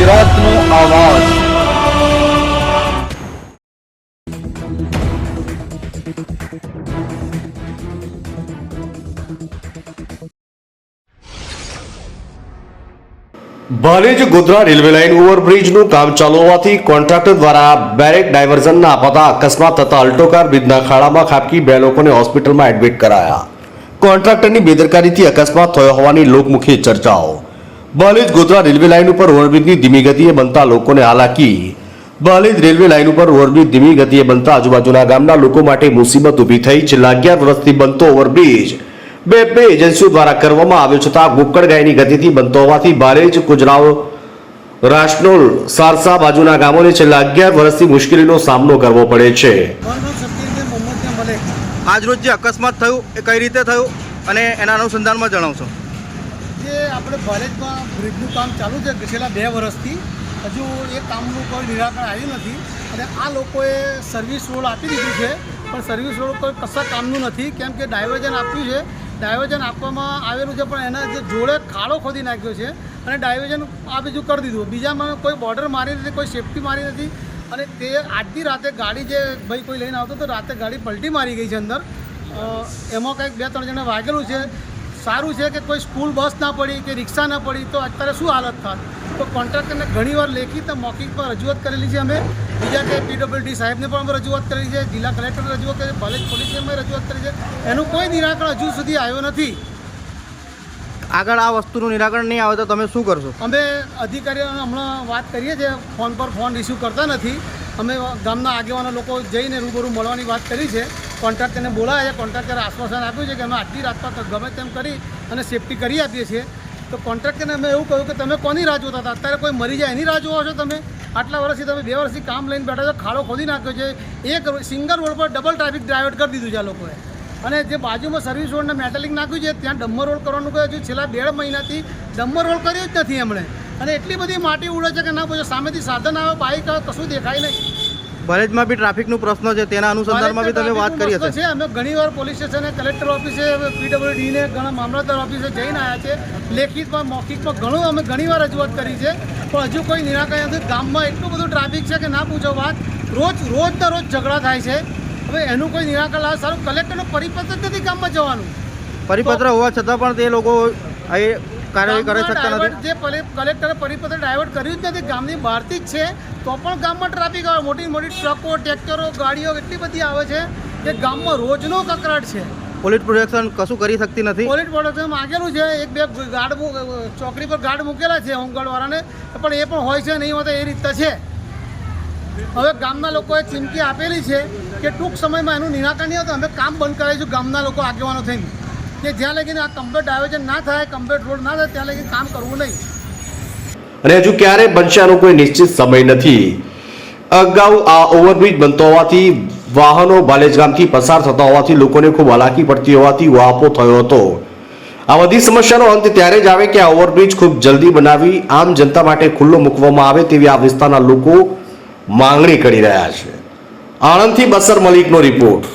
ગુજરાતનો આવાજ। Bhalej Godhra railway line ઓવરબ્રિજનું કામ ચાલુ હોવાથી કોન્ટ્રાક્ટર દ્વારા બેરેક ડાયવર્ઝનના આપતા અકસ્માત થતા અલ્ટોકાર બ્રિજના ખાડામાં ખાબકી 2 લોકોને હોસ્પિટલમાં એડમિટ કરાયા। કોન્ટ્રાક્ટરની બેદરકારીથી અકસ્માત થયો હોવાની લોકમુખી ચર્ચાઓ। ભાલેજ ગોધરા રેલવે લાઇન ઉપર ઓવરબ્રિજની ધીમી ગતિએ બનતા લોકોને હાલાકી। ભાલેજ રેલવે લાઇન ઉપર ઓવરબ્રિજ ધીમી ગતિએ બનતા આજુબાજુના ગામના લોકો માટે મુસીબત ઊભી થઈ। છેલ્લા 11 વર્ષથી બનતો ઓવરબ્રિજ બે એજન્સીઓ દ્વારા કરવામાં આવ્યો છતાં ગોકળગાયની ગતિથી બનતો હોવાથી ભાલેજ કુજરાવ રાસનોલ સારસા બાજુના ગામોને છેલ્લા 11 વર્ષથી મુશ્કેલીનો સામનો કરવો પડે છે। આજ રોજ જે અકસ્માત થયું એ કઈ રીતે થયું અને એના અનુસંધાનમાં જણાવશો। જે આપણે ભાલેજમાં બ્રિજનું કામ ચાલુ છે છેલ્લા 2 વર્ષથી, હજુ એ કામનું કોઈ નિરાકરણ આવ્યું નથી અને આ લોકોએ સર્વિસ રોડ આપી દીધું છે, પણ સર્વિસ રોડ કોઈ કશા કામનું નથી, કેમ કે ડાયવર્ઝન આપ્યું છે, ડાયવર્ઝન આપવામાં આવેલું છે પણ એના જે જોડે ખાડો ખોદી નાખ્યો છે અને ડાયવર્ઝન આ બીજું કરી દીધું। બીજામાં કોઈ બોર્ડર મારી નથી, કોઈ સેફટી મારી નથી અને તે આજથી રાતે ગાડી જે ભાઈ કોઈ લઈને આવતો તો રાતે ગાડી પલટી મારી ગઈ છે અંદર, એમાં કંઈક 2-3 જણા વાગેલું છે। સારું છે કે કોઈ સ્કૂલ બસ ના પડી કે રિક્ષા ના પડી તો અત્યારે શું હાલત થાત। તો કોન્ટ્રાક્ટરને ઘણીવાર લેખિત મૌખિક પર રજૂઆત કરેલી છે અમે, બીજા કે પીડબ્લ્યુડી સાહેબને પણ અમે રજૂઆત કરેલી છે, જિલ્લા કલેક્ટરને રજૂઆત કરી છે, ભાલેજ પોલીસને અમે રજૂઆત કરી છે, એનું કોઈ નિરાકરણ હજુ સુધી આવ્યો નથી। આગળ આ વસ્તુનું નિરાકરણ નહીં આવે તો તમે શું કરશો? અમે અધિકારીઓને હમણાં વાત કરીએ છીએ, ફોન પર ફોન રિસીવ કરતા નથી। અમે ગામના આગેવાના લોકો જઈને રૂબરૂ મળવાની વાત કરી છે, કોન્ટ્રાક્ટરને બોલાવ્યા છે, કોન્ટ્રાક્ટરે આશ્વાસન આપ્યું છે કે અમે આજની રાતમાં ગમે તેમ કરી અને સેફટી કરી આપીએ છીએ। તો કોન્ટ્રાક્ટરને અમે એવું કહ્યું કે તમે કોની રાહ જોતા હતા? અત્યારે કોઈ મરી જાય એની રાહ જોવો છો તમે? આટલા વર્ષથી તમે 2 વર્ષથી કામ લઈને બેઠા છો, ખાડો ખોદી નાખ્યો છે, એક સિંગલ રોડ પર ડબલ ટ્રાફિક ડાયવર્ટ કરી દીધું છે આ લોકોએ અને જે બાજુમાં સર્વિસ રોડને મેટાલિક નાખ્યું છે ત્યાં ડમ્મર રોડ કરવાનું કહ્યું છે। છેલ્લા 1.5 મહિનાથી ડમ્મર રોડ કર્યો જ નથી એમણે અને એટલી બધી માટી ઉડે છે કે ના પૂછો, સામેથી સાધન આવે, બાઇક આવે, કશું દેખાય નહીં। ભાલેજમાં બી ટ્રાફિકનો પ્રશ્ન છે, તેના અનુસંધાનમાં બી તમે વાત કરી હશે। અમે ઘણીવાર પોલીસ સ્ટેશને, કલેક્ટર ઓફિસે, પીડબ્લ્યુડીને, ઘણા મામલતદાર ઓફિસે જઈને આવ્યા છે, લેખિતમાં મૌખિકમાં ઘણું અમે ઘણીવાર રજૂઆત કરી છે પણ હજુ કોઈ નિરાકરણ નથી। ગામમાં એટલું બધું ટ્રાફિક છે કે ના પૂછો વાત, રોજના રોજ ઝઘડા થાય છે। હવે એનું કોઈ નિરાકરણ લાવે સારું। કલેક્ટરનો પરિપત્ર જ નથી ગામમાં જવાનું, પરિપત્ર હોવા છતાં પણ તે લોકો કાર્યવાહી કરી શકતા નથી। જે કલેક્ટરે પરિપત્ર ડાયવર્ટ કર્યું જ નથી, ગામની બહારથી જ છે તો પણ ગામમાં ટ્રાફિક આવે, મોટી મોટી ટ્રકો, ટ્રેક્ટરો, ગાડીઓ એટલી બધી આવે છે કે ગામમાં રોજનો કકરાટ છે। પોલીસ પ્રોટેક્શન કશું કરી શકતી નથી। પોલીસ પ્રોટેક્શન માગેલું છે, 1-2 ગાર્ડ ચોકડી પર ગાર્ડ મૂકેલા છે હોમગાર્ડવાળાને, પણ એ પણ હોય છે નહીં હોતા એ રીતના છે। હવે ગામના લોકોએ ચીમકી આપેલી છે કે ટૂંક સમયમાં એનું નિરાકરણ નહીં આવે તો અમે કામ બંધ કરાવીશું ગામના લોકો આગેવાનો થઈને, કે જ્યાં લગીને આ કમ્પ્લીટ ડાયવર્ઝન ના થાય, કમ્પ્લીટ રોડ ના થાય ત્યાં લગી કામ કરવું નહીં। અને હજુ ક્યારે બનશે આનો કોઈ નિશ્ચિત સમય નથી। અગાઉ આ ઓવરબ્રિજ બનતો હોવાથી વાહનો ભાલેજ ગામથી પસાર થતા હોવાથી લોકોને ખૂબ હાલાકી પડતી હોવાથી વહાપો થયો હતો। આ બધી સમસ્યાનો અંત ત્યારે જ આવે કે આ ઓવરબ્રિજ ખૂબ જલ્દી બનાવી આમ જનતા માટે ખુલ્લો મૂકવામાં આવે તેવી આ વિસ્તારના લોકો માંગણી કરી રહ્યા છે। આણંદથી બસર મલિકનો રિપોર્ટ।